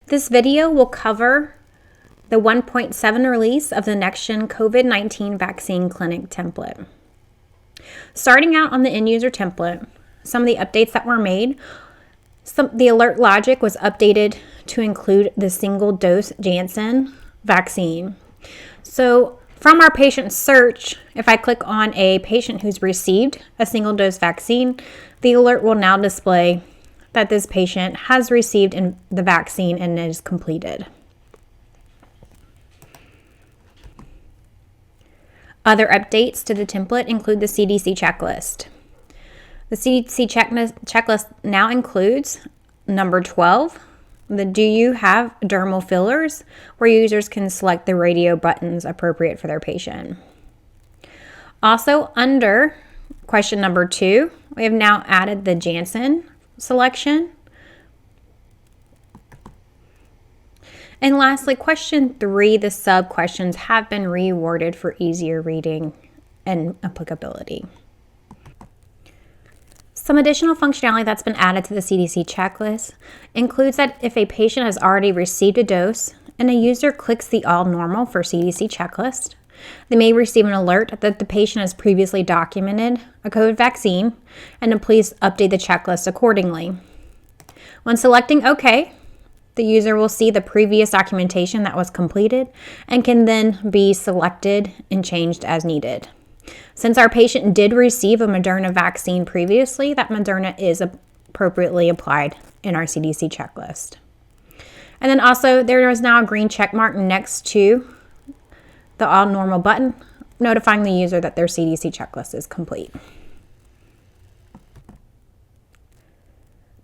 This video will cover the 1.7 release of the NextGen COVID-19 vaccine clinic template. Starting out on the end user template, some of the updates that were made, the alert logic was updated to include the single dose Janssen vaccine. So from our patient search, if I click on a patient who's received a single dose vaccine, the alert will now display that this patient has received the vaccine and is completed. Other updates to the template include the CDC checklist. The CDC checklist now includes number 12, the do you have dermal fillers, where users can select the radio buttons appropriate for their patient. Also, under question number 2, we have now added the Janssen selection. And lastly, question 3, the sub-questions have been reworded for easier reading and applicability. Some additional functionality that's been added to the CDC checklist includes that if a patient has already received a dose and a user clicks the all normal for CDC checklist, they may receive an alert that the patient has previously documented a COVID vaccine and to please update the checklist accordingly. When selecting OK, the user will see the previous documentation that was completed and can then be selected and changed as needed. Since our patient did receive a Moderna vaccine previously, that Moderna is appropriately applied in our CDC checklist. And then also there is now a green check mark next to the all normal button, notifying the user that their CDC checklist is complete.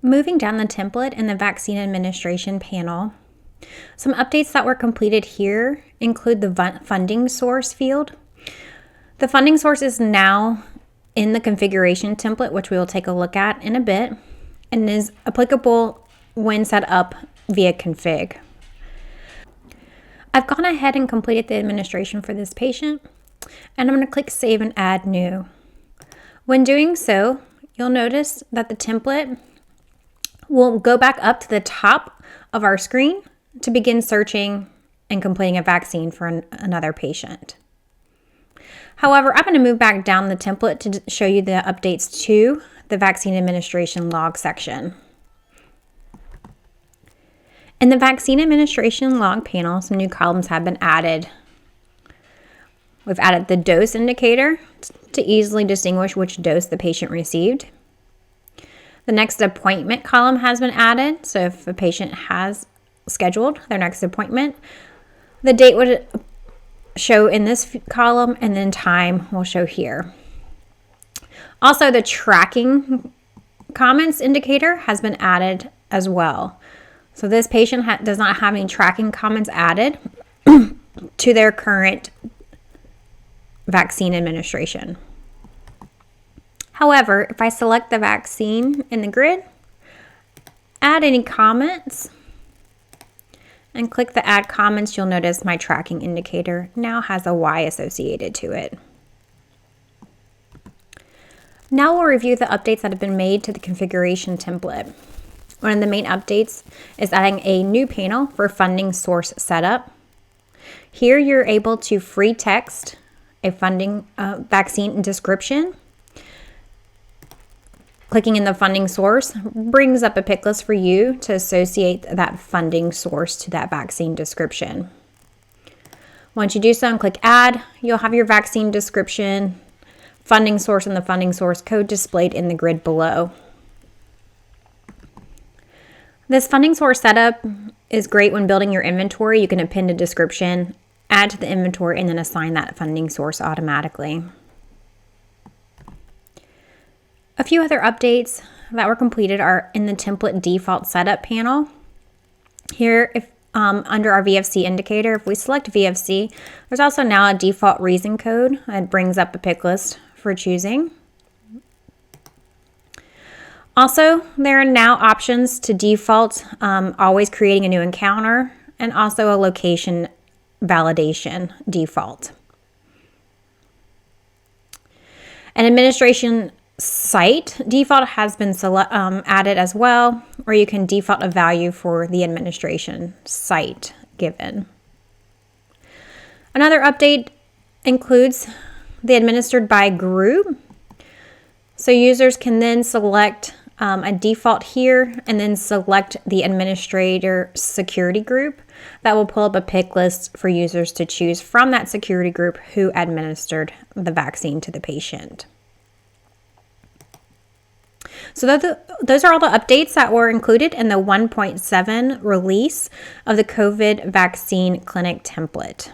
Moving down the template in the vaccine administration panel, some updates that were completed here include the funding source field. The funding source is now in the configuration template, which we will take a look at in a bit, and is applicable when set up via config. I've gone ahead and completed the administration for this patient, and I'm going to click Save and Add New. When doing so, you'll notice that the template will go back up to the top of our screen to begin searching and completing a vaccine for another patient. However, I'm going to move back down the template to show you the updates to the vaccine administration log section. In the vaccine administration log panel, some new columns have been added. We've added the dose indicator to easily distinguish which dose the patient received. The next appointment column has been added, so if a patient has scheduled their next appointment, the date would show in this column and then time will show here. Also, the tracking comments indicator has been added as well. So this patient does not have any tracking comments added to their current vaccine administration. However, if I select the vaccine in the grid, add any comments, and click the Add Comments, you'll notice my tracking indicator now has a Y associated to it. Now we'll review the updates that have been made to the configuration template. One of the main updates is adding a new panel for funding source setup. Here you're able to free text a funding vaccine description. Clicking in the funding source brings up a pick list for you to associate that funding source to that vaccine description. Once you do so and click Add, you'll have your vaccine description, funding source, and the funding source code displayed in the grid below. This funding source setup is great when building your inventory. You can append a description, add to the inventory, and then assign that funding source automatically. A few other updates that were completed are in the template default setup panel. Here, if under our VFC indicator, if we select VFC, there's also now a default reason code. It brings up a pick list for choosing. Also, there are now options to default always creating a new encounter and also a location validation default. An administration site default has been added as well, or you can default a value for the administration site given. Another update includes the administered by group. So users can then select a default here and then select the administrator security group. That will pull up a pick list for users to choose from that security group who administered the vaccine to the patient. So those are all the updates that were included in the 1.7 release of the COVID vaccine clinic template.